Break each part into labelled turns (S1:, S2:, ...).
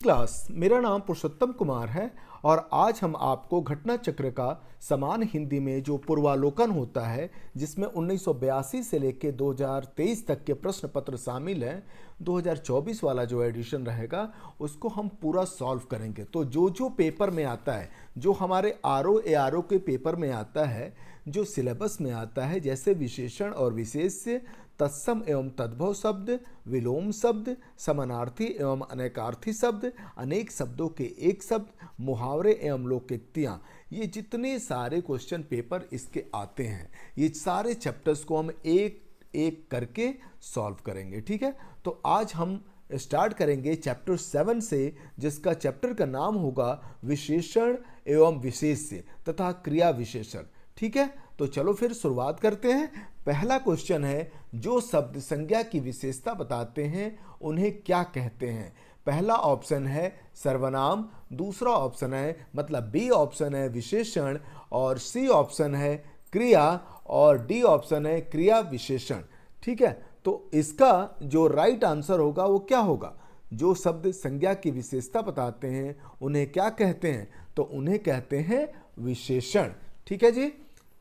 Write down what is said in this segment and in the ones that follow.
S1: Class, मेरा नाम पुरुषोत्तम कुमार है और आज हम आपको घटना चक्र का समान हिंदी में जो पूर्वालोकन होता है, जिसमें 1982 से लेकर 2023 तक के प्रश्न पत्र शामिल हैं, 2024 वाला जो एडिशन रहेगा उसको हम पूरा सॉल्व करेंगे। तो जो पेपर में आता है, जो हमारे आरओ के पेपर में आता है, जो सिलेबस में आता है, जैसे विशेषण और विशेष्य, तत्सम एवं तद्भव शब्द, विलोम शब्द, समानार्थी एवं अनेकार्थी शब्द, अनेक शब्दों के एक शब्द, मुहावरे एवं लोकोक्तियाँ, ये जितने सारे क्वेश्चन पेपर इसके आते हैं, ये सारे चैप्टर्स को हम एक एक करके सॉल्व करेंगे। ठीक है, तो आज हम स्टार्ट करेंगे चैप्टर 7 से, जिसका चैप्टर का नाम होगा विशेषण एवं विशेष्य तथा क्रिया विशेषण। ठीक है, तो चलो फिर शुरुआत करते हैं। पहला क्वेश्चन है, जो शब्द संज्ञा की विशेषता बताते हैं उन्हें क्या कहते हैं? पहला ऑप्शन है सर्वनाम, दूसरा ऑप्शन है मतलब बी ऑप्शन है विशेषण, और सी ऑप्शन है क्रिया, और डी ऑप्शन है क्रिया विशेषण। ठीक है, तो इसका जो राइट आंसर होगा वो क्या होगा? जो शब्द संज्ञा की विशेषता बताते हैं उन्हें क्या कहते हैं? तो उन्हें कहते हैं विशेषण। ठीक है जी,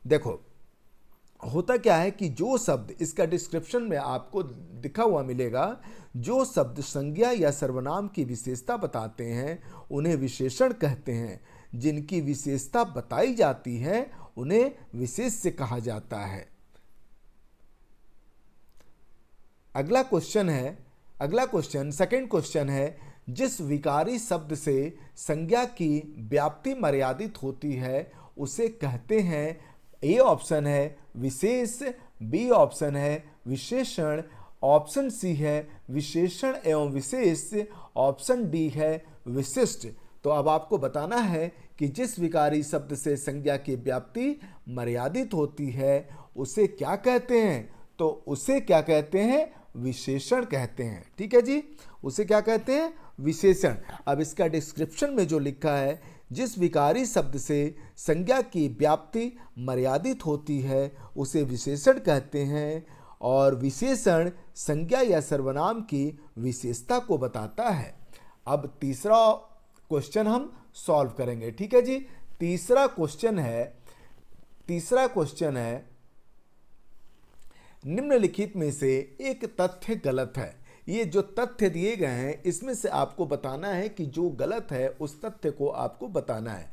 S1: देखो होता क्या है कि जो शब्द, इसका डिस्क्रिप्शन में आपको दिखा हुआ मिलेगा, जो शब्द संज्ञा या सर्वनाम की विशेषता बताते हैं उन्हें विशेषण कहते हैं। जिनकी विशेषता बताई जाती है उन्हें विशेष्य कहा जाता है। अगला क्वेश्चन सेकंड क्वेश्चन है, जिस विकारी शब्द से संज्ञा की व्याप्ति मर्यादित होती है उसे कहते हैं। ए ऑप्शन है विशेष, बी ऑप्शन है विशेषण, ऑप्शन सी है विशेषण एवं विशेष, ऑप्शन डी है विशिष्ट। तो अब आपको बताना है कि जिस विकारी शब्द से संज्ञा की व्याप्ति मर्यादित होती है उसे क्या कहते हैं? तो उसे क्या कहते हैं? विशेषण कहते हैं। ठीक है जी, उसे क्या कहते हैं? विशेषण। अब इसका डिस्क्रिप्शन में जो लिखा है, जिस विकारी शब्द से संज्ञा की व्याप्ति मर्यादित होती है उसे विशेषण कहते हैं, और विशेषण संज्ञा या सर्वनाम की विशेषता को बताता है। अब तीसरा क्वेश्चन हम सॉल्व करेंगे। ठीक है जी, तीसरा क्वेश्चन है निम्नलिखित में से एक तथ्य गलत है। ये जो तथ्य दिए गए हैं इसमें से आपको बताना है कि जो गलत है उस तथ्य को आपको बताना है।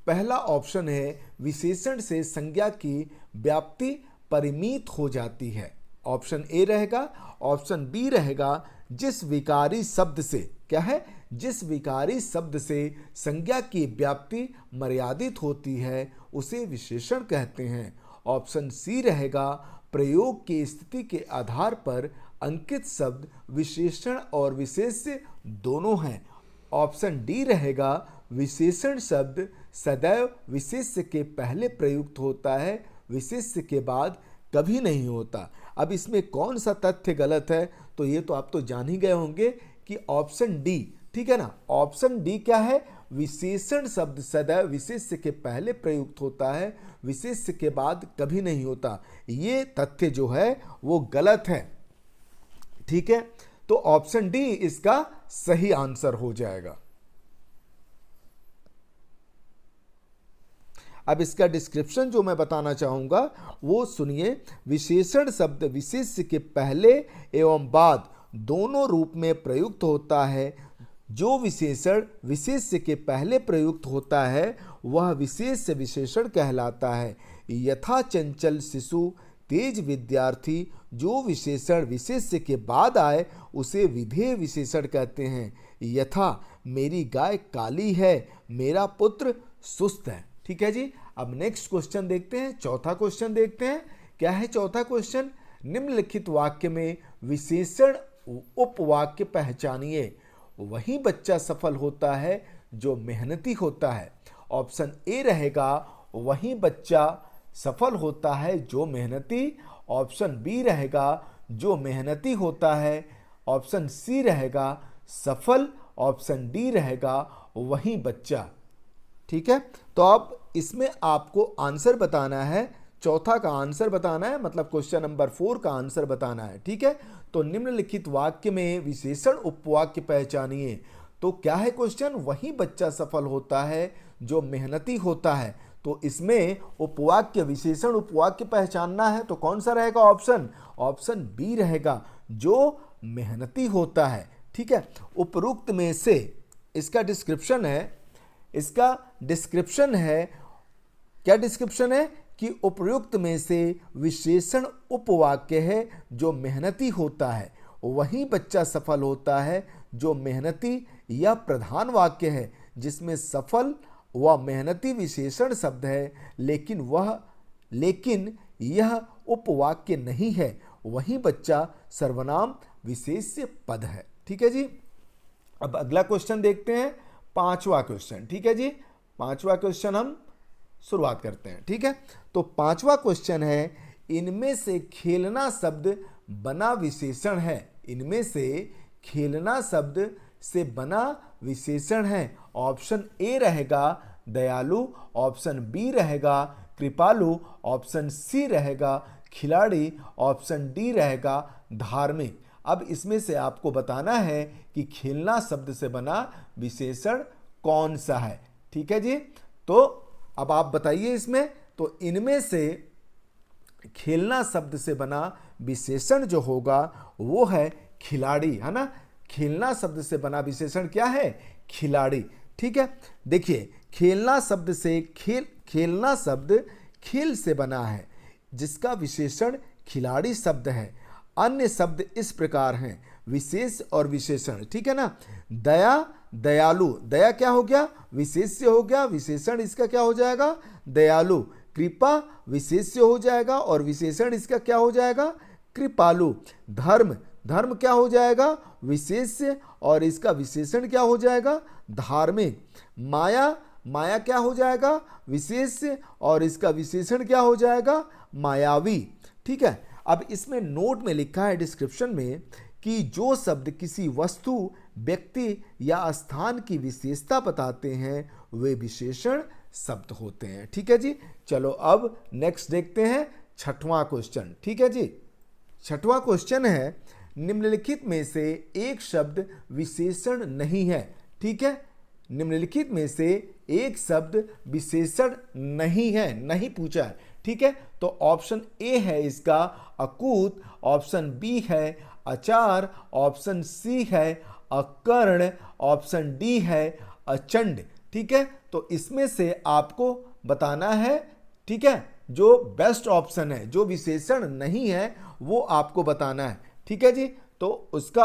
S1: पहला ऑप्शन है विशेषण से संज्ञा की व्याप्ति परिमित हो जाती है, ऑप्शन ए रहेगा। ऑप्शन बी रहेगा, जिस विकारी शब्द से, क्या है? जिस विकारी शब्द से संज्ञा की व्याप्ति मर्यादित होती है उसे विशेषण कहते हैं। ऑप्शन सी रहेगा, प्रयोग की स्थिति के आधार पर अंकित शब्द विशेषण और विशेष्य दोनों हैं। ऑप्शन डी रहेगा, विशेषण शब्द सदैव विशेष्य के पहले प्रयुक्त होता है, विशेष्य के बाद कभी नहीं होता। अब इसमें कौन सा तथ्य गलत है? तो ये तो आप तो जान ही गए होंगे कि ऑप्शन डी, ठीक है ना। ऑप्शन डी क्या है? विशेषण शब्द सदैव विशेष्य के पहले प्रयुक्त होता है, विशेष्य के बाद कभी नहीं होता। ये तथ्य जो है वो गलत है। ठीक है, तो ऑप्शन डी इसका सही आंसर हो जाएगा। अब इसका डिस्क्रिप्शन जो मैं बताना चाहूंगा वो सुनिए। विशेषण शब्द विशेष्य के पहले एवं बाद दोनों रूप में प्रयुक्त होता है। जो विशेषण विशेष्य के पहले प्रयुक्त होता है वह विशेष्य विशेषण कहलाता है। यथा चंचल शिशु, तेज विद्यार्थी। जो विशेषण विशेष्य के बाद आए उसे विधेय विशेषण कहते हैं। यथा मेरी गाय काली है, मेरा पुत्र सुस्त है। ठीक है जी, अब नेक्स्ट क्वेश्चन देखते हैं। चौथा क्वेश्चन देखते हैं, क्या है चौथा क्वेश्चन? निम्नलिखित वाक्य में विशेषण उपवाक्य पहचानिए। वही बच्चा सफल होता है जो मेहनती होता है। ऑप्शन ए रहेगा, वही बच्चा सफल होता है जो मेहनती। ऑप्शन बी रहेगा, जो मेहनती होता है। ऑप्शन सी रहेगा सफल। ऑप्शन डी रहेगा वही बच्चा। ठीक है, तो अब इसमें आपको आंसर बताना है। चौथा का आंसर बताना है, मतलब क्वेश्चन नंबर 4 का आंसर बताना है। ठीक है, तो निम्नलिखित वाक्य में विशेषण उपवाक्य पहचानिए। तो क्या है क्वेश्चन, वही बच्चा सफल होता है जो मेहनती होता है। तो इसमें उपवाक्य विशेषण उपवाक्य पहचानना है तो कौन सा रहेगा ऑप्शन, ऑप्शन बी रहेगा, जो मेहनती होता है। ठीक है, उपरोक्त में से इसका डिस्क्रिप्शन है, क्या डिस्क्रिप्शन है कि उपयुक्त में से विशेषण उपवाक्य है जो मेहनती होता है, वही बच्चा सफल होता है जो मेहनती। यह प्रधान वाक्य है जिसमें सफल व मेहनती विशेषण शब्द है, लेकिन यह उपवाक्य नहीं है, वही बच्चा सर्वनाम विशेष्य पद है। ठीक है जी, अब अगला क्वेश्चन देखते हैं, पांचवा क्वेश्चन। ठीक है जी, पांचवा क्वेश्चन हम शुरुआत करते हैं। ठीक है, तो पांचवा क्वेश्चन है, इनमें से खेलना शब्द बना विशेषण है। इनमें से खेलना शब्द से बना विशेषण है। ऑप्शन ए रहेगा दयालु, ऑप्शन बी रहेगा कृपालु, ऑप्शन सी रहेगा खिलाड़ी, ऑप्शन डी रहेगा धार्मिक। अब इसमें से आपको बताना है कि खेलना शब्द से बना विशेषण कौन सा है। ठीक है जी, तो अब आप बताइए इसमें, तो इनमें से खेलना शब्द से बना विशेषण जो होगा वो है खिलाड़ी, है ना। खेलना शब्द से बना विशेषण क्या है, खिलाड़ी। ठीक है, देखिए खेलना शब्द से खेलना शब्द खेल से बना है जिसका विशेषण खिलाड़ी शब्द है। अन्य शब्द इस प्रकार हैं, विशेष और विशेषण। ठीक है ना, दया दयालु, दया क्या हो गया, विशेष्य हो गया, विशेषण इसका क्या हो जाएगा, दयालु। कृपा विशेष्य हो जाएगा और विशेषण इसका क्या हो जाएगा, कृपालु। धर्म, धर्म क्या हो जाएगा, विशेष्य और इसका विशेषण क्या हो जाएगा, धार्मिक। माया, माया क्या हो जाएगा, विशेष्य और इसका विशेषण क्या हो जाएगा, मायावी। ठीक है, अब इसमें नोट में लिखा है डिस्क्रिप्शन में कि जो शब्द किसी वस्तु, व्यक्ति या स्थान की विशेषता बताते हैं वे विशेषण शब्द होते हैं। ठीक है जी, चलो अब नेक्स्ट देखते हैं छठवां क्वेश्चन। ठीक है जी, छठवां क्वेश्चन है, निम्नलिखित में से एक शब्द विशेषण नहीं है। ठीक है, निम्नलिखित में से एक शब्द विशेषण नहीं है, नहीं पूछा है। ठीक है, तो ऑप्शन ए है इसका अकूत, ऑप्शन बी है अचार, ऑप्शन सी है अकर्ण, ऑप्शन डी है अचंड। ठीक है, तो इसमें से आपको बताना है, ठीक है, जो बेस्ट ऑप्शन है, जो विशेषण नहीं है वो आपको बताना है। ठीक है जी, तो उसका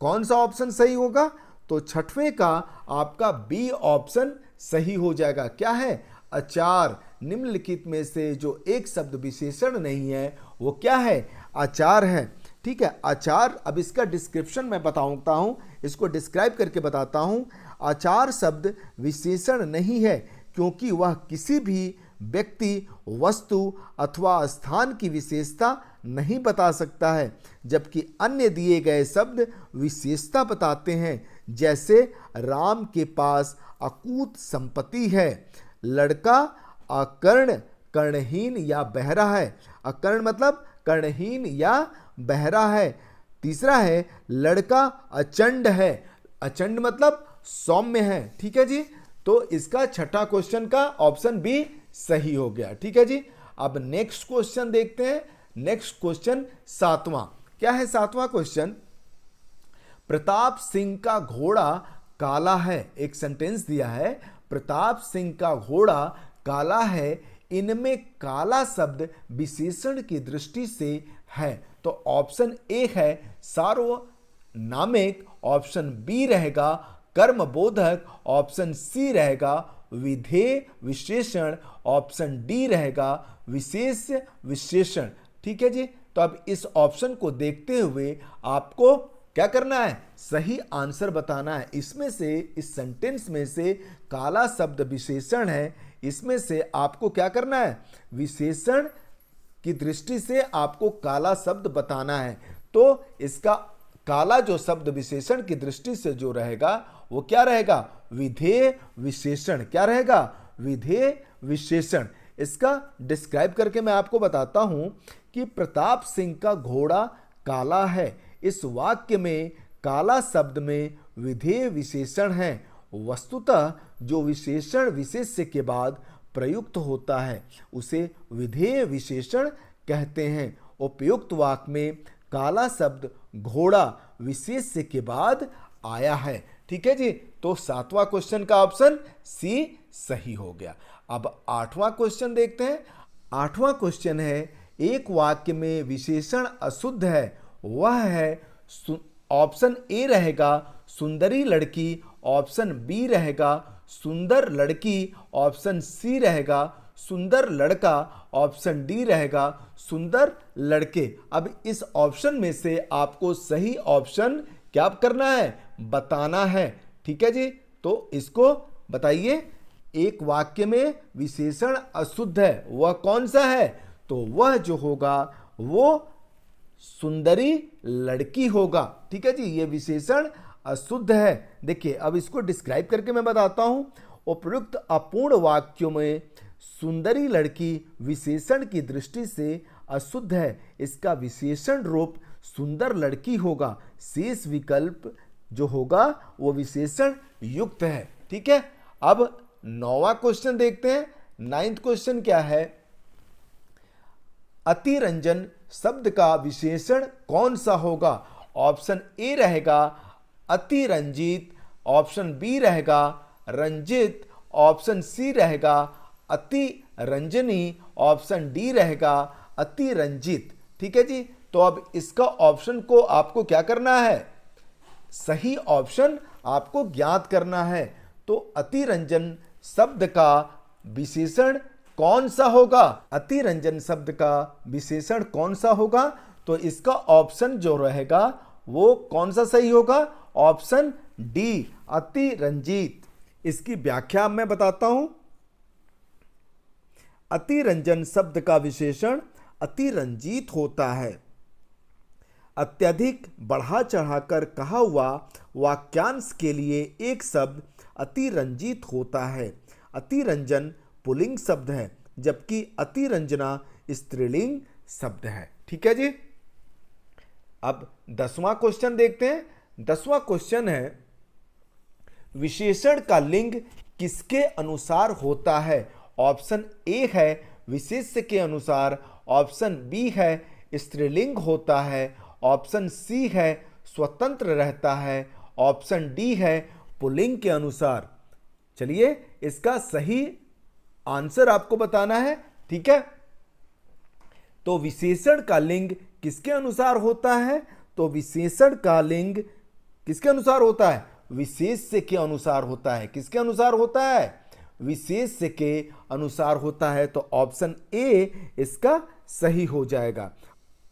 S1: कौन सा ऑप्शन सही होगा, तो छठवें का आपका बी ऑप्शन सही हो जाएगा। क्या है, अचार। निम्नलिखित में से जो एक शब्द विशेषण नहीं है वो क्या है, अचार है। ठीक है, अचार, अब इसका डिस्क्रिप्शन मैं बताता हूं, इसको डिस्क्राइब करके बताता हूं। अचार शब्द विशेषण नहीं है क्योंकि वह किसी भी व्यक्ति, वस्तु अथवा स्थान की विशेषता नहीं बता सकता है, जबकि अन्य दिए गए शब्द विशेषता बताते हैं। जैसे राम के पास अकूत संपत्ति है, लड़का अकर्ण, कर्णहीन या बहरा है। अकर्ण मतलब कर्णहीन या बहरा है। तीसरा है लड़का अचंड है, अचंड मतलब सौम्य है। ठीक है जी, तो इसका छठा क्वेश्चन का ऑप्शन बी सही हो गया। ठीक है जी, अब नेक्स्ट क्वेश्चन देखते हैं। नेक्स्ट क्वेश्चन सातवां, क्या है सातवां क्वेश्चन, प्रताप सिंह का घोड़ा काला है। एक सेंटेंस दिया है, प्रताप सिंह का घोड़ा काला है, इनमें काला शब्द विशेषण की दृष्टि से है। तो ऑप्शन ए है सार्वनामिक, ऑप्शन बी रहेगा कर्मबोधक, ऑप्शन सी रहेगा विधेय विशेषण, ऑप्शन डी रहेगा विशेष विशेषण। ठीक है जी, तो अब इस ऑप्शन को देखते हुए आपको क्या करना है, सही आंसर बताना है। इसमें से, इस सेंटेंस में से काला शब्द विशेषण है, इसमें से आपको क्या करना है, विशेषण की दृष्टि से आपको काला शब्द बताना है। तो इसका काला जो शब्द विशेषण की दृष्टि से जो रहेगा वो क्या रहेगा, विधेय विशेषण। क्या रहेगा, विधेय विशेषण। इसका डिस्क्राइब करके मैं आपको बताता हूं कि प्रताप सिंह का घोड़ा काला है। इस वाक्य में काला शब्द में विधेय विशेषण है। वस्तुतः जो विशेषण विशेष्य के बाद प्रयुक्त होता है उसे विधेय विशेषण कहते हैं। उपयुक्त वाक्य में काला शब्द घोड़ा विशेष्य के बाद आया है। ठीक है जी, तो 7वां क्वेश्चन का ऑप्शन सी सही हो गया। अब 8वां क्वेश्चन देखते हैं। 8वां क्वेश्चन है, एक वाक्य में विशेषण अशुद्ध है, वह है ऑप्शन ए रहेगा सुंदरी लड़की, ऑप्शन बी रहेगा सुंदर लड़की, ऑप्शन सी रहेगा सुंदर लड़का, ऑप्शन डी रहेगा सुंदर लड़के। अब इस ऑप्शन में से आपको सही ऑप्शन क्या करना है, बताना है। ठीक है जी, तो इसको बताइए। एक वाक्य में विशेषण अशुद्ध है, वह कौन सा है? तो वह जो होगा वो सुंदरी लड़की होगा। ठीक है जी, ये विशेषण अशुद्ध है। देखिए, अब इसको डिस्क्राइब करके मैं बताता हूं। उपयुक्त अपूर्ण वाक्यों में सुंदरी लड़की विशेषण की दृष्टि से अशुद्ध है, इसका विशेषण रूप सुंदर लड़की होगा। शेष विकल्प जो होगा वो विशेषण युक्त है। ठीक है, अब 9वां क्वेश्चन देखते हैं। 9th क्वेश्चन क्या है? अतिरंजन शब्द का विशेषण कौन सा होगा? ऑप्शन ए रहेगा अतिरंजित, ऑप्शन बी रहेगा रंजित, ऑप्शन सी रहेगा अतिरंजनी, ऑप्शन डी रहेगा अतिरंजित। ठीक है जी, तो अब इसका ऑप्शन को आपको क्या करना है? सही ऑप्शन आपको ज्ञात करना है। तो अतिरंजन शब्द का विशेषण कौन सा होगा? अतिरंजन शब्द का विशेषण कौन सा होगा? तो इसका ऑप्शन जो रहेगा वो कौन सा सही होगा? ऑप्शन डी, अतिरंजित। इसकी व्याख्या मैं बताता हूं। अतिरंजन शब्द का विशेषण अतिरंजित होता है। अत्यधिक बढ़ा चढ़ाकर कहा हुआ वाक्यांश के लिए एक शब्द अतिरंजित होता है। अतिरंजन पुल्लिंग शब्द है, जबकि अतिरंजना स्त्रीलिंग शब्द है। ठीक है जी, अब 10वां क्वेश्चन देखते हैं। 10वां क्वेश्चन है, विशेषण का लिंग किसके अनुसार होता है? ऑप्शन ए है विशेष्य के अनुसार, ऑप्शन बी है स्त्रीलिंग होता है, ऑप्शन सी है स्वतंत्र रहता है, ऑप्शन डी है पुल्लिंग के अनुसार। चलिए, इसका सही आंसर आपको बताना है। ठीक है, तो विशेषण का लिंग किसके अनुसार होता है? तो विशेषण का लिंग किसके अनुसार होता है? विशेष्य के अनुसार होता है। किसके अनुसार होता है? विशेष्य के अनुसार होता है। तो ऑप्शन ए इसका सही हो जाएगा।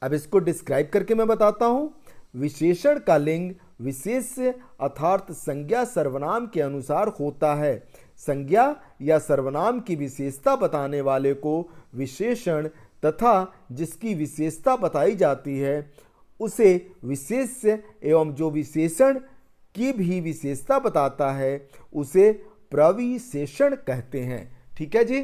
S1: अब इसको डिस्क्राइब करके मैं बताता हूं। विशेषण का लिंग विशेष्य अर्थात संज्ञा सर्वनाम के अनुसार होता है। संज्ञा या सर्वनाम की विशेषता बताने वाले को विशेषण तथा जिसकी विशेषता बताई जाती है उसे विशेष्य एवं जो विशेषण की भी विशेषता बताता है उसे प्रविशेषण कहते हैं। ठीक है जी,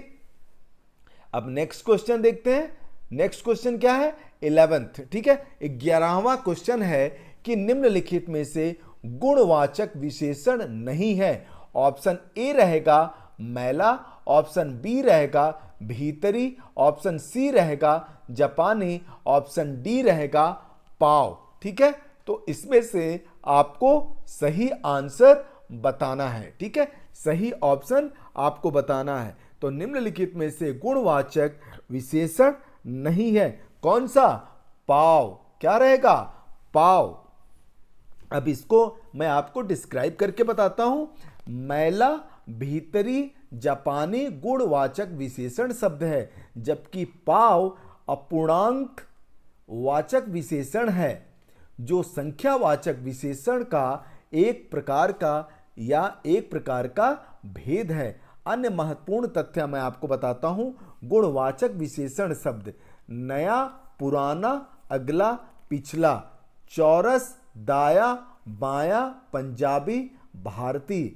S1: अब नेक्स्ट क्वेश्चन देखते हैं। नेक्स्ट क्वेश्चन क्या है? 11th। ठीक है, 11वां क्वेश्चन है कि निम्नलिखित में से गुणवाचक विशेषण नहीं है। ऑप्शन ए रहेगा मैला, ऑप्शन बी रहेगा भीतरी, ऑप्शन सी रहेगा जापानी, ऑप्शन डी रहेगा पाव। ठीक है, तो इसमें से आपको सही आंसर बताना है। ठीक है, सही ऑप्शन आपको बताना है। तो निम्नलिखित में से गुणवाचक विशेषण नहीं है। कौन सा? पाव। क्या रहेगा? पाव। अब इसको मैं आपको डिस्क्राइब करके बताता हूं। मैला, भीतरी, जापानी गुणवाचक विशेषण शब्द है, जबकि पाव अपूर्णांक वाचक विशेषण है जो संख्यावाचक विशेषण का एक प्रकार का भेद है। अन्य महत्वपूर्ण तथ्य मैं आपको बताता हूं। गुणवाचक विशेषण शब्द नया, पुराना, अगला, पिछला, चौरस, दाया, बाया, पंजाबी, भारतीय,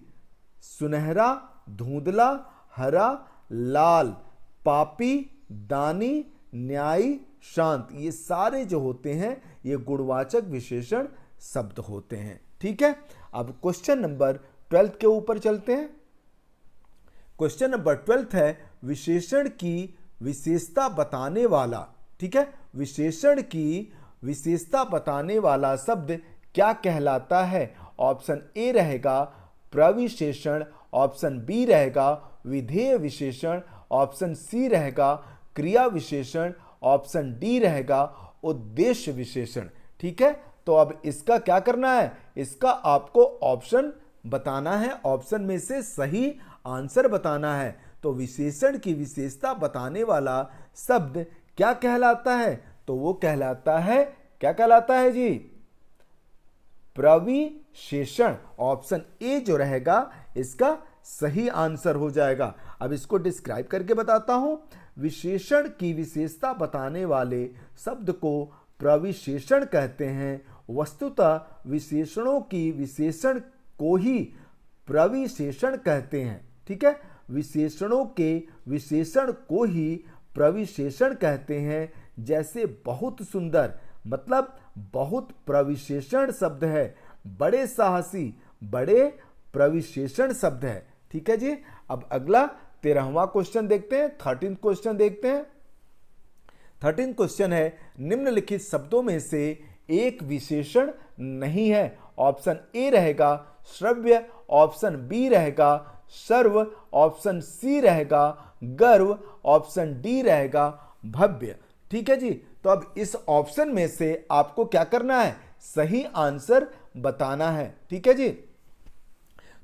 S1: सुनहरा, धुंधला, हरा, लाल, पापी, दानी, न्यायी, शांत, ये सारे जो होते हैं ये गुणवाचक विशेषण शब्द होते हैं। ठीक है, अब क्वेश्चन नंबर 12 के ऊपर चलते हैं। क्वेश्चन नंबर 12 है विशेषण की विशेषता बताने वाला। ठीक है, विशेषण की विशेषता बताने वाला शब्द क्या कहलाता है? ऑप्शन ए रहेगा प्रविशेषण, ऑप्शन बी रहेगा विधेय विशेषण, ऑप्शन सी रहेगा क्रिया विशेषण, ऑप्शन डी रहेगा उद्देश्य विशेषण। ठीक है, तो अब इसका क्या करना है? इसका आपको ऑप्शन बताना है, ऑप्शन में से सही आंसर बताना है। तो विशेषण की विशेषता बताने वाला शब्द क्या कहलाता है? तो वो कहलाता है, क्या कहलाता है जी? प्रविशेषण। ऑप्शन ए जो रहेगा इसका सही आंसर हो जाएगा। अब इसको डिस्क्राइब करके बताता हूं। विशेषण की विशेषता बताने वाले शब्द को प्रविशेषण कहते हैं। वस्तुतः विशेषणों की विशेषण को ही प्रविशेषण कहते हैं। ठीक है, विशेषणों के विशेषण को ही प्रविशेषण कहते हैं। जैसे बहुत सुंदर, मतलब बहुत प्रविशेषण शब्द है। बड़े साहसी, बड़े प्रविशेषण शब्द है। ठीक है जी, अब अगला 13वां क्वेश्चन देखते हैं, 13 क्वेश्चन देखते हैं। 13 क्वेश्चन है निम्नलिखित शब्दों में से एक विशेषण नहीं है। ऑप्शन ए रहेगा श्रव्य, ऑप्शन बी रहेगा सर्व, ऑप्शन सी रहेगा गर्व, ऑप्शन डी रहेगा भव्य। ठीक है जी, तो अब इस ऑप्शन में से आपको क्या करना है? सही आंसर बताना है। ठीक है जी,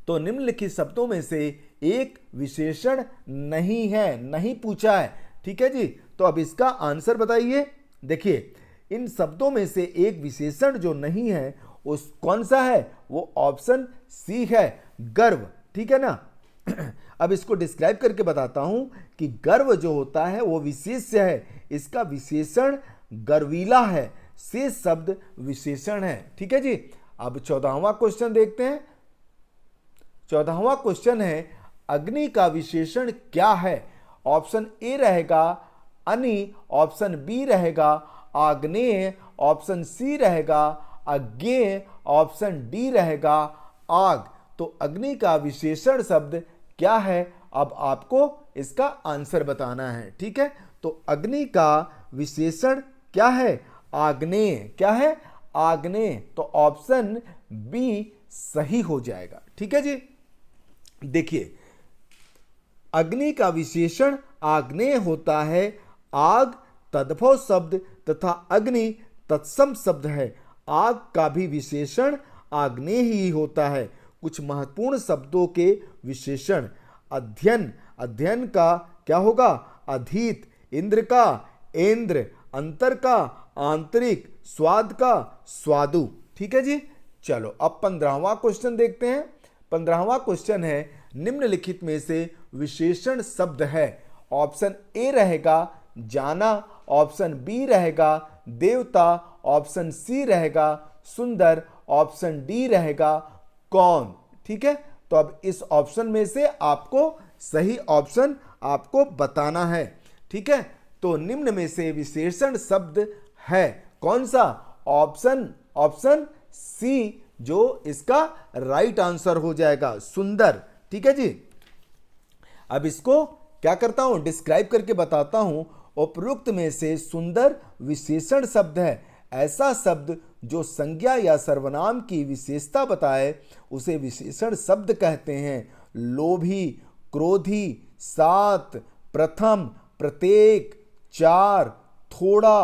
S1: तो निम्नलिखित शब्दों में से एक विशेषण नहीं है, नहीं पूछा है। ठीक है जी, तो अब इसका आंसर बताइए। देखिए, इन शब्दों में से एक विशेषण जो नहीं है उस कौन सा है? वो ऑप्शन सी है, गर्व। ठीक है ना। अब इसको डिस्क्राइब करके बताता हूं कि गर्व जो होता है वो विशेष्य है। इसका विशेषण गर्वीला है। शेष शब्द विशेषण है। ठीक है जी, अब 14वां क्वेश्चन देखते हैं। 14वां क्वेश्चन है अग्नि का विशेषण क्या है? ऑप्शन ए रहेगा अनि, ऑप्शन बी रहेगा आग्नेय, ऑप्शन सी रहेगा अज्ञेय, ऑप्शन डी रहेगा आग। तो अग्नि का विशेषण शब्द क्या है? अब आपको इसका आंसर बताना है। ठीक है, तो अग्नि का विशेषण क्या है? आग्नेय। क्या है? आग्नेय। तो ऑप्शन बी सही हो जाएगा। ठीक है जी, देखिए अग्नि का विशेषण आग्नेय होता है। आग तद्भव शब्द तथा अग्नि तत्सम शब्द है। आग का भी विशेषण आग्नेय ही होता है। कुछ महत्वपूर्ण शब्दों के विशेषण अध्ययन, अध्ययन का क्या होगा? अधीत, इंद्र का इंद्र, अंतर का आंतरिक, स्वाद का स्वादु। ठीक है जी, चलो अब 15वां क्वेश्चन देखते हैं। 15वां क्वेश्चन है निम्नलिखित में से विशेषण शब्द है। ऑप्शन ए रहेगा जाना, ऑप्शन बी रहेगा देवता, ऑप्शन सी रहेगा सुंदर, ऑप्शन डी रहेगा कौन। ठीक है, तो अब इस ऑप्शन में से आपको सही ऑप्शन आपको बताना है। ठीक है, तो निम्न में से विशेषण शब्द है कौन सा? ऑप्शन सी जो इसका राइट आंसर हो जाएगा, सुंदर। ठीक है जी, अब इसको क्या करता हूं? डिस्क्राइब करके बताता हूं। उपरोक्त में से सुंदर विशेषण शब्द है। ऐसा शब्द जो संज्ञा या सर्वनाम की विशेषता बताए उसे विशेषण शब्द कहते हैं। लोभी, क्रोधी, सात, प्रथम, प्रत्येक, चार, थोड़ा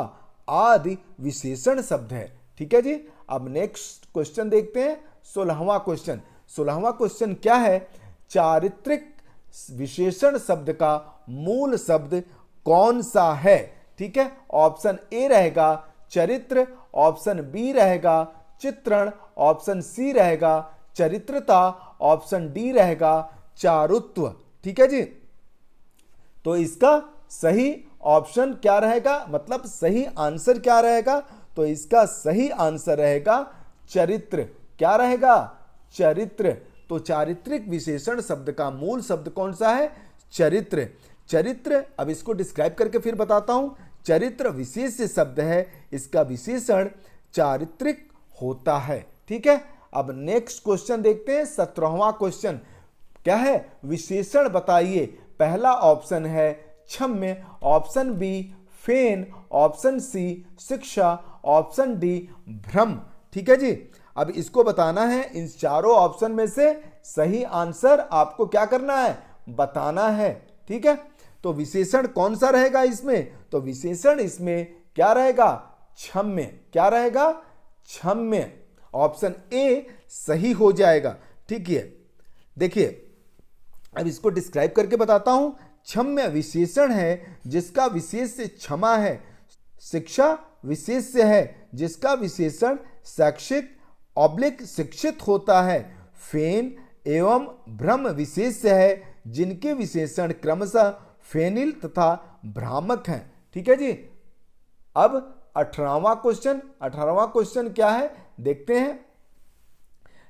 S1: आदि विशेषण शब्द है। ठीक है जी, अब नेक्स्ट क्वेश्चन देखते हैं। 16वां क्वेश्चन। 16वां क्वेश्चन क्या है? चारित्रिक विशेषण शब्द का मूल शब्द कौन सा है? ठीक है, ऑप्शन ए रहेगा चरित्र, ऑप्शन बी रहेगा चित्रण, ऑप्शन सी रहेगा चरित्रता, ऑप्शन डी रहेगा चारुत्व। ठीक है जी, तो इसका सही ऑप्शन क्या रहेगा? मतलब सही आंसर क्या रहेगा? तो इसका सही आंसर रहेगा चरित्र। क्या रहेगा? चरित्र। तो चारित्रिक विशेषण शब्द का मूल शब्द कौन सा है? चरित्र। चरित्र, अब इसको डिस्क्राइब करके फिर बताता हूं। चरित्र विशेष शब्द है। इसका विशेषण चारित्रिक होता है। ठीक है, अब नेक्स्ट क्वेश्चन देखते हैं, 17वां क्वेश्चन क्या है, विशेषण बताइए। पहला ऑप्शन है क्षम्य, ऑप्शन बी फेन, ऑप्शन सी शिक्षा, ऑप्शन डी भ्रम। ठीक है जी, अब इसको बताना है, इन चारों ऑप्शन में से सही आंसर आपको क्या करना है, बताना है। ठीक है, तो विशेषण कौन सा रहेगा इसमें, तो विशेषण इसमें क्या रहेगा, क्षम्य। क्या रहेगा, क्षम्य। ऑप्शन ए सही हो जाएगा। ठीक है, देखिए अब इसको डिस्क्राइब करके बताता हूं। क्षम्य विशेषण है जिसका विशेष से क्षमा है। शिक्षा विशेष्य है जिसका विशेषण शैक्षिक ऑब्लिक शिक्षित होता है। फेन एवं भ्रम विशेष्य है जिनके विशेषण क्रमशः फेनिल तथा भ्रामक हैं। ठीक है जी, अब 18वां क्वेश्चन क्या है देखते हैं।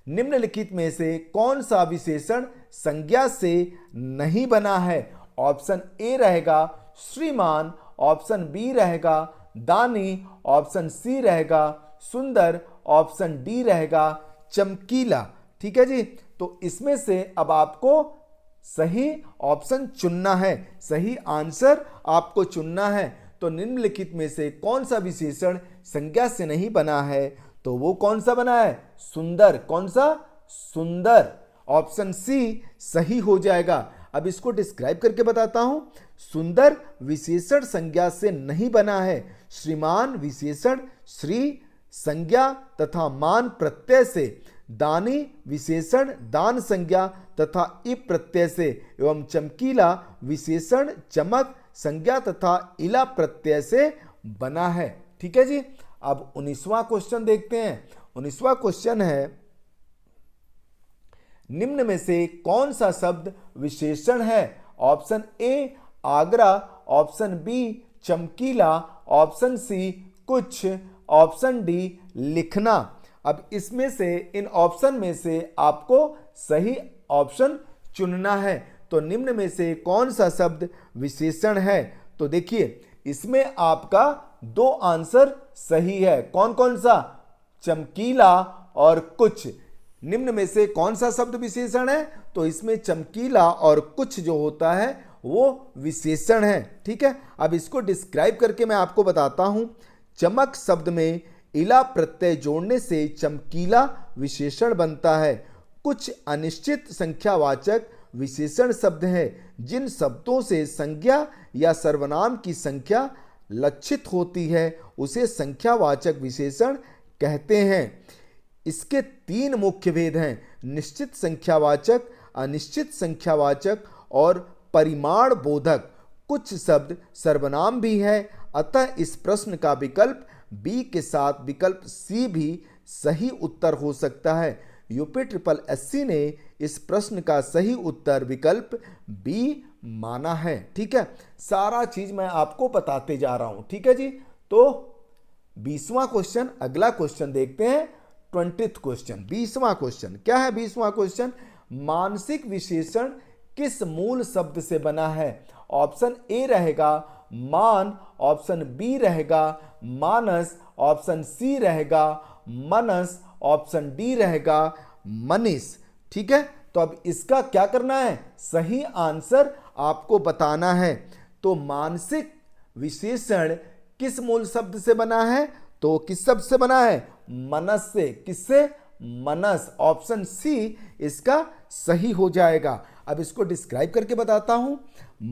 S1: निम्नलिखित में से कौन सा विशेषण संज्ञा से नहीं बना है। ऑप्शन ए रहेगा श्रीमान, ऑप्शन बी रहेगा दानी, ऑप्शन सी रहेगा सुंदर, ऑप्शन डी रहेगा चमकीला। ठीक है जी, तो इसमें से अब आपको सही ऑप्शन चुनना है, सही आंसर आपको चुनना है। तो निम्नलिखित में से कौन सा विशेषण संज्ञा से नहीं बना है, तो वो कौन सा बना है, सुंदर। कौन सा, सुंदर। ऑप्शन सी सही हो जाएगा। अब इसको डिस्क्राइब करके बताता हूं। सुंदर विशेषण संज्ञा से नहीं बना है। श्रीमान विशेषण श्री संज्ञा तथा मान प्रत्यय से, दानी विशेषण दान संज्ञा तथा इप प्रत्यय से, एवं चमकीला विशेषण चमक संज्ञा तथा इला प्रत्यय से बना है। ठीक है जी, अब 19वां क्वेश्चन देखते हैं। 19वां क्वेश्चन है, निम्न में से कौन सा शब्द विशेषण है। Option A Agra, option B चमकीला, ऑप्शन सी कुछ, ऑप्शन डी लिखना। अब इसमें से, इन ऑप्शन में से आपको सही ऑप्शन चुनना है। तो निम्न में से कौन सा शब्द विशेषण है, तो देखिए इसमें आपका दो आंसर सही है। कौन कौन सा, चमकीला और कुछ। निम्न में से कौन सा शब्द विशेषण है, तो इसमें चमकीला और कुछ जो होता है वो विशेषण है। ठीक है, अब इसको डिस्क्राइब करके मैं आपको बताता हूं। चमक शब्द में इला प्रत्यय जोड़ने से चमकीला विशेषण बनता है। कुछ अनिश्चित संख्यावाचक विशेषण शब्द हैं जिन शब्दों से संज्ञा या सर्वनाम की संख्या लक्षित होती है उसे संख्यावाचक विशेषण कहते हैं। इसके तीन मुख्य भेद हैं, निश्चित संख्यावाचक, अनिश्चित संख्यावाचक और परिमाण बोधक। कुछ शब्द सर्वनाम भी है, अतः इस प्रश्न का विकल्प बी के साथ विकल्प सी भी सही उत्तर हो सकता है। यूपी ट्रिपल एससी ने इस प्रश्न का सही उत्तर विकल्प बी माना है। ठीक है, सारा चीज मैं आपको बताते जा रहा हूं। ठीक है जी, तो 20वां क्वेश्चन, अगला क्वेश्चन देखते हैं। 20th क्वेश्चन, 20वां क्वेश्चन क्या है। 20वां क्वेश्चन, मानसिक विशेषण किस मूल शब्द से बना है। ऑप्शन ए रहेगा मान, ऑप्शन बी रहेगा मानस, ऑप्शन सी रहेगा मनस, ऑप्शन डी रहेगा मनीष। ठीक है, तो अब इसका क्या करना है, सही आंसर आपको बताना है। तो मानसिक विशेषण किस मूल शब्द से बना है, तो किस शब्द से बना है, मनस से। किससे, मनस। ऑप्शन सी इसका सही हो जाएगा। अब इसको डिस्क्राइब करके बताता हूं।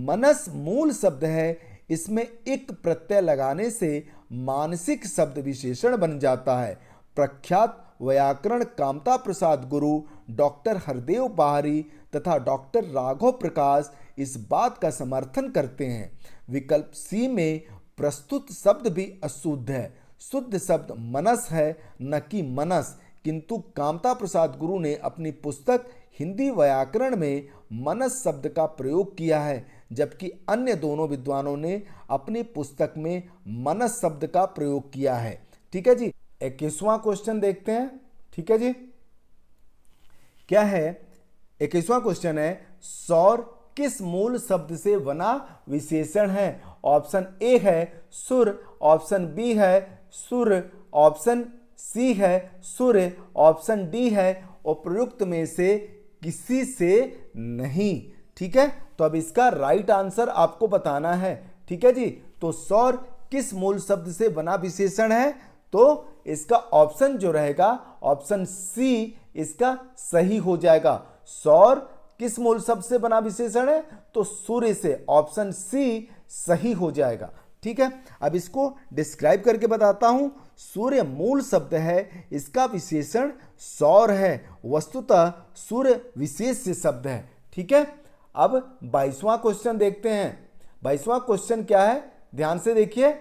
S1: मनस मूल शब्द है, इसमें एक प्रत्यय लगाने से मानसिक शब्द विशेषण बन जाता है। प्रख्यात व्याकरण कामता प्रसाद गुरु डॉक्टर हरदेव बाहरी तथा डॉक्टर राघव प्रकाश इस बात का समर्थन करते हैं। विकल्प सी में प्रस्तुत शब्द भी अशुद्ध है। शुद्ध शब्द मनस है, न कि मनस, किंतु कामता प्रसाद गुरु ने अपनी पुस्तक हिंदी व्याकरण में मनस शब्द का प्रयोग किया है, जबकि अन्य दोनों विद्वानों ने अपनी पुस्तक में मनस शब्द का प्रयोग किया है। ठीक है जी, 21वां क्वेश्चन देखते हैं। ठीक है जी, क्या है 21वां क्वेश्चन है, सौर किस मूल शब्द से बना विशेषण है। ऑप्शन ए है सुर, ऑप्शन बी है सुर, ऑप्शन सी है सूर्य, ऑप्शन डी है उपर्युक्त में से किसी से नहीं। ठीक है, तो अब इसका राइट आंसर आपको बताना है। ठीक है जी, तो सौर किस मूल शब्द से बना विशेषण है? तो इसका ऑप्शन जो रहेगा ऑप्शन सी इसका सही हो जाएगा। सौर किस मूल शब्द से बना विशेषण है? तो सूर्य से, ऑप्शन सी सही हो जाएगा। ठीक है, अब इसको डिस्क्राइब करके बताता हूं। सूर्य मूल शब्द है, इसका विशेषण सौर है। वस्तुतः सूर्य विशेष्य शब्द है। ठीक है, अब 22वां क्वेश्चन देखते हैं। 22वां क्वेश्चन क्या है, ध्यान से देखिए।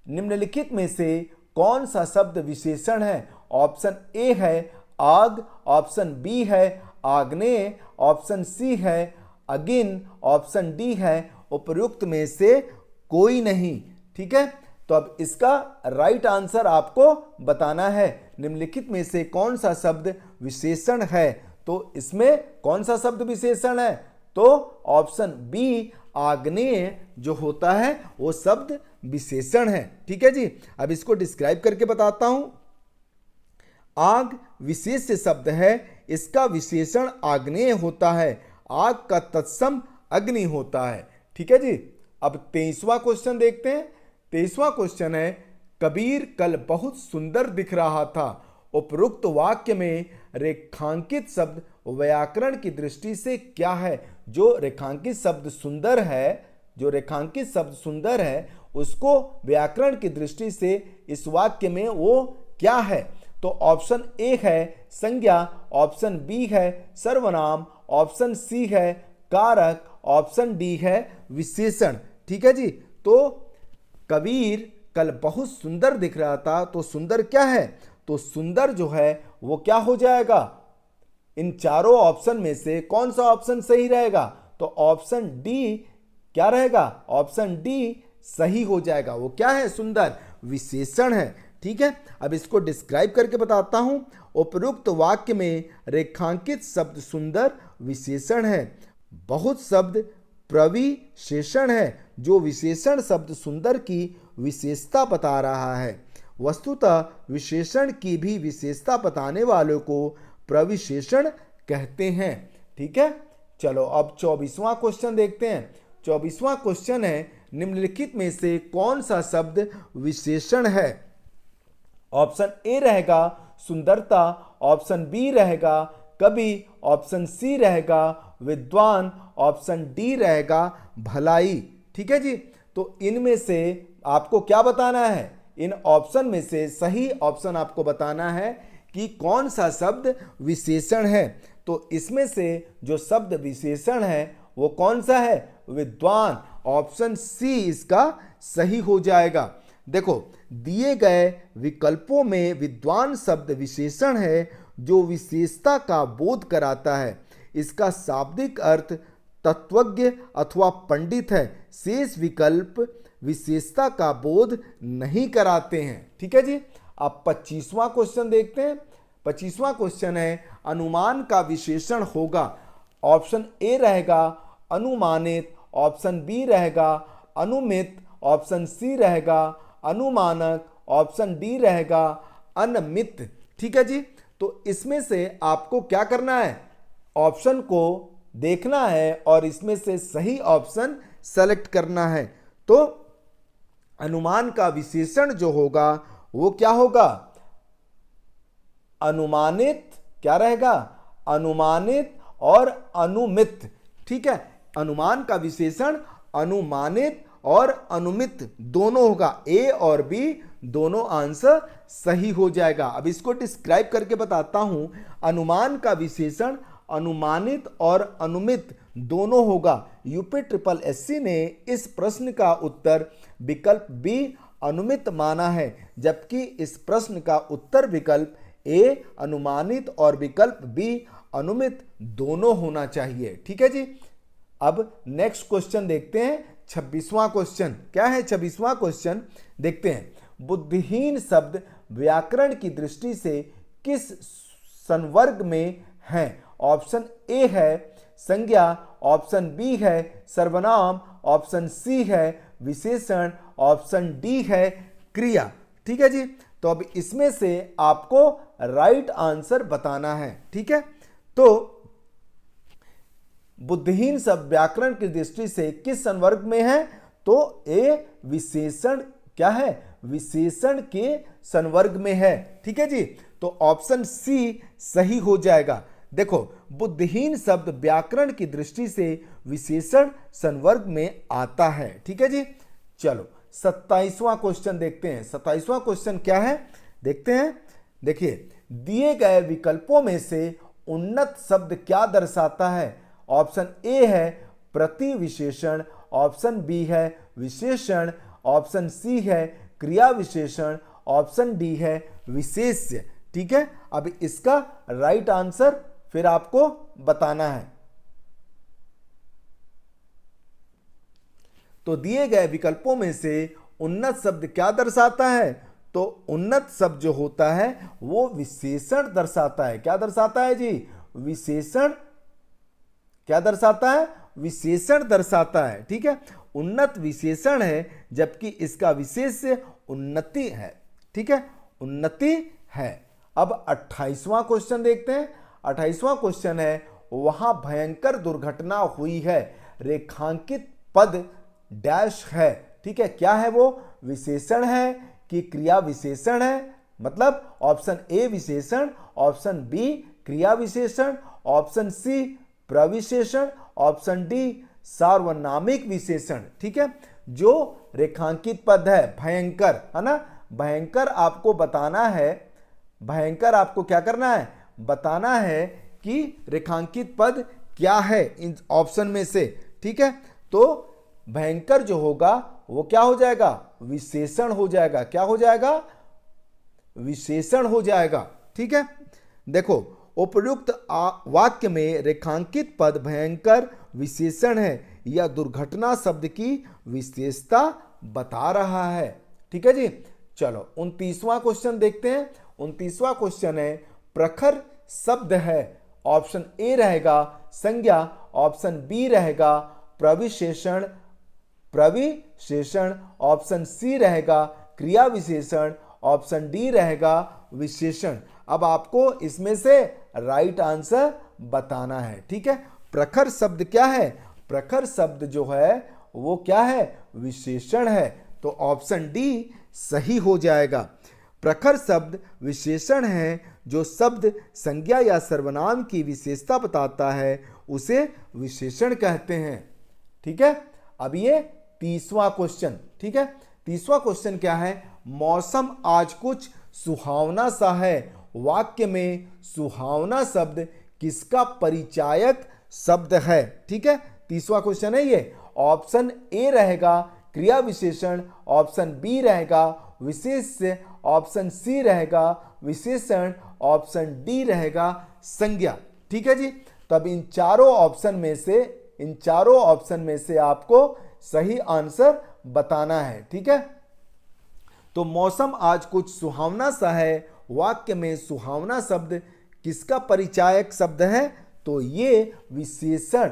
S1: निम्नलिखित में से कौन सा शब्द विशेषण है? ऑप्शन ए है आग, ऑप्शन बी है आग्नेय, ऑप्शन सी है अगिन, ऑप्शन डी है उपर्युक्त में से कोई नहीं। ठीक है, तो अब इसका राइट आंसर आपको बताना है। निम्नलिखित में से कौन सा शब्द विशेषण है? तो इसमें कौन सा शब्द विशेषण है? तो ऑप्शन बी आग्नेय जो होता है वो शब्द विशेषण है। ठीक है जी, अब इसको डिस्क्राइब करके बताता हूं। आग विशेष्य शब्द है, इसका विशेषण आग्नेय होता है। आग का तत्सम अग्नि होता है। ठीक है जी, अब 23वां क्वेश्चन देखते हैं। 23वां क्वेश्चन है, कबीर कल बहुत सुंदर दिख रहा था। उपरोक्त वाक्य में रेखांकित शब्द व्याकरण की दृष्टि से क्या है? जो रेखांकित शब्द सुंदर है, जो रेखांकित शब्द सुंदर है, उसको व्याकरण की दृष्टि से इस वाक्य में वो क्या है? तो ऑप्शन ए है संज्ञा, ऑप्शन बी है सर्वनाम, ऑप्शन सी है कारक, ऑप्शन डी है विशेषण। ठीक है जी, तो कबीर कल बहुत सुंदर दिख रहा था, तो सुंदर क्या है? तो सुंदर जो है वो क्या हो जाएगा? इन चारों ऑप्शन में से कौन सा ऑप्शन सही रहेगा? तो ऑप्शन डी क्या रहेगा? ऑप्शन डी सही हो जाएगा। वो क्या है? सुंदर विशेषण है। ठीक है, अब इसको डिस्क्राइब करके बताता हूं। उपरोक्त वाक्य में रेखांकित शब्द सुंदर विशेषण है। बहुत शब्द प्रविशेषण है, जो विशेषण शब्द सुंदर की विशेषता बता रहा है। वस्तुतः विशेषण की भी विशेषता बताने वालों को प्रविशेषण कहते हैं। ठीक है, चलो अब 24वां क्वेश्चन देखते हैं। 24वां क्वेश्चन है, निम्नलिखित में से कौन सा शब्द विशेषण है? ऑप्शन ए रहेगा सुंदरता, ऑप्शन बी रहेगा कवि, ऑप्शन सी रहेगा विद्वान, ऑप्शन डी रहेगा भलाई। ठीक है जी, तो इनमें से आपको क्या बताना है? इन ऑप्शन में से सही ऑप्शन आपको बताना है कि कौन सा शब्द विशेषण है। तो इसमें से जो शब्द विशेषण है वो कौन सा है? विद्वान। ऑप्शन सी इसका सही हो जाएगा। देखो, दिए गए विकल्पों में विद्वान शब्द विशेषण है जो विशेषता का बोध कराता है। इसका शाब्दिक अर्थ तत्वज्ञ अथवा पंडित है। शेष विकल्प विशेषता का बोध नहीं कराते हैं। ठीक है जी, अब 25वां क्वेश्चन देखते हैं। 25वां क्वेश्चन है, अनुमान का विशेषण होगा। ऑप्शन ए रहेगा अनुमानित, ऑप्शन बी रहेगा अनुमित, ऑप्शन सी रहेगा अनुमानक, ऑप्शन डी रहेगा अनमित। ठीक है जी, तो इसमें से आपको क्या करना है? ऑप्शन को देखना है और इसमें से सही ऑप्शन सेलेक्ट करना है। तो अनुमान का विशेषण जो होगा वो क्या होगा? अनुमानित क्या रहेगा? अनुमानित और अनुमित। ठीक है, अनुमान का विशेषण अनुमानित और अनुमित दोनों होगा। ए और बी दोनों आंसर सही हो जाएगा। अब इसको डिस्क्राइब करके बताता हूं। अनुमान का विशेषण अनुमानित और अनुमित दोनों होगा। यूपी ट्रिपल एससी ने इस प्रश्न का उत्तर विकल्प बी अनुमित माना है, जबकि इस प्रश्न का उत्तर विकल्प ए अनुमानित और विकल्प बी अनुमित दोनों होना चाहिए। ठीक है जी, अब नेक्स्ट क्वेश्चन देखते हैं। 26वां क्वेश्चन क्या है? 26वां क्वेश्चन देखते हैं। बुद्धिहीन शब्द व्याकरण की दृष्टि से किस संवर्ग में है? ऑप्शन ए है संज्ञा, ऑप्शन बी है सर्वनाम, ऑप्शन सी है विशेषण, ऑप्शन डी है क्रिया। ठीक है जी। तो अब इसमें से आपको राइट आंसर बताना है, ठीक है। तो बुद्धिहीन शब्द व्याकरण की दृष्टि से किस संवर्ग में है? तो ए विशेषण क्या है? विशेषण के संवर्ग में है, ठीक है जी। तो ऑप्शन सी सही हो जाएगा। देखो, बुद्धिहीन शब्द व्याकरण की दृष्टि से विशेषण संवर्ग में आता है, ठीक है जी। चलो 27वां क्वेश्चन देखते हैं। 27वां क्वेश्चन क्या है देखते हैं। देखिए, दिए गए विकल्पों में से उन्नत शब्द क्या दर्शाता है? ऑप्शन ए है प्रति विशेषण, ऑप्शन बी है विशेषण, ऑप्शन सी है क्रिया विशेषण, ऑप्शन डी है विशेष्य, ठीक है। अब इसका राइट आंसर फिर आपको बताना है। तो दिए गए विकल्पों में से उन्नत शब्द क्या दर्शाता है? तो उन्नत शब्द जो होता है वो विशेषण दर्शाता है। क्या दर्शाता है जी? विशेषण। क्या दर्शाता है? विशेषण दर्शाता है, ठीक है। उन्नत विशेषण है, जबकि इसका विशेष्य उन्नति है, ठीक है, उन्नति है। अब 28वां क्वेश्चन देखते हैं। 28वां क्वेश्चन है, वहां भयंकर दुर्घटना हुई है, रेखांकित पद डैश है, ठीक है। क्या है वो? विशेषण है कि क्रिया विशेषण है? मतलब ऑप्शन ए विशेषण, ऑप्शन बी क्रिया विशेषण, ऑप्शन सी प्रविशेषण, ऑप्शन डी सार्वनामिक विशेषण, ठीक है। जो रेखांकित पद है भयंकर, है ना, भयंकर आपको बताना है। भयंकर आपको क्या करना है? बताना है कि रेखांकित पद क्या है इन ऑप्शन में से, ठीक है। तो भयंकर जो होगा वो क्या हो जाएगा? विशेषण हो जाएगा। क्या हो जाएगा? विशेषण हो जाएगा, ठीक है। देखो, उपयुक्त वाक्य में रेखांकित पद भयंकर विशेषण है या दुर्घटना शब्द की विशेषता बता रहा है, ठीक है जी। चलो 29वां क्वेश्चन देखते हैं। 29वां क्वेश्चन है, प्रखर शब्द है। ऑप्शन ए रहेगा संज्ञा, ऑप्शन बी रहेगा प्रविशेषण, ऑप्शन सी रहेगा क्रिया विशेषण, ऑप्शन डी रहेगा विशेषण। अब आपको इसमें से राइट आंसर बताना है, ठीक है। प्रखर शब्द क्या है? प्रखर शब्द जो है वो क्या है? विशेषण है। तो ऑप्शन डी सही हो जाएगा। प्रखर शब्द विशेषण है। जो शब्द संज्ञा या सर्वनाम की विशेषता बताता है उसे विशेषण कहते हैं, ठीक है। अब ये 30वां क्वेश्चन, ठीक है। 30वां क्वेश्चन क्या है? मौसम आज कुछ सुहावना सा है। वाक्य में सुहावना शब्द किसका परिचायक शब्द है, ठीक है। 30वां क्वेश्चन है ये। ऑप्शन ए रहेगा क्रिया विशेषण, ऑप्शन बी रहेगा विशेष्य, ऑप्शन सी रहेगा विशेषण, ऑप्शन डी रहेगा संज्ञा, ठीक है जी। तो अब इन चारों ऑप्शन में से आपको सही आंसर बताना है, ठीक है। तो मौसम आज कुछ सुहावना सा है। वाक्य में सुहावना शब्द किसका परिचायक शब्द है? तो ये विशेषण,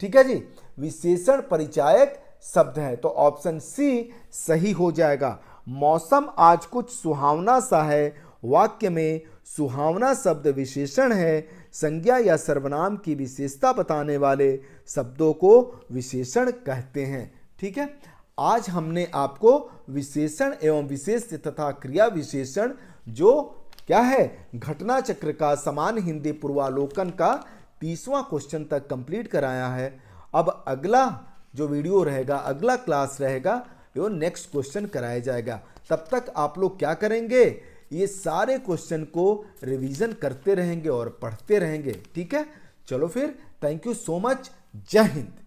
S1: ठीक है जी, विशेषण परिचायक शब्द है। तो ऑप्शन सी सही हो जाएगा। मौसम आज कुछ सुहावना सा है। वाक्य में सुहावना शब्द विशेषण है। संज्ञा या सर्वनाम की विशेषता बताने वाले शब्दों को विशेषण कहते हैं, ठीक है। आज हमने आपको विशेषण एवं विशेष्य तथा क्रिया विशेषण जो क्या है घटना चक्र का समान हिंदी पूर्वालोकन का 30वां क्वेश्चन तक कंप्लीट कराया है। अब अगला जो वीडियो रहेगा, अगला क्लास रहेगा, वो नेक्स्ट क्वेश्चन कराया जाएगा। तब तक आप लोग क्या करेंगे? ये सारे क्वेश्चन को रिवीजन करते रहेंगे और पढ़ते रहेंगे, ठीक है। चलो फिर, थैंक यू सो मच। जय हिंद।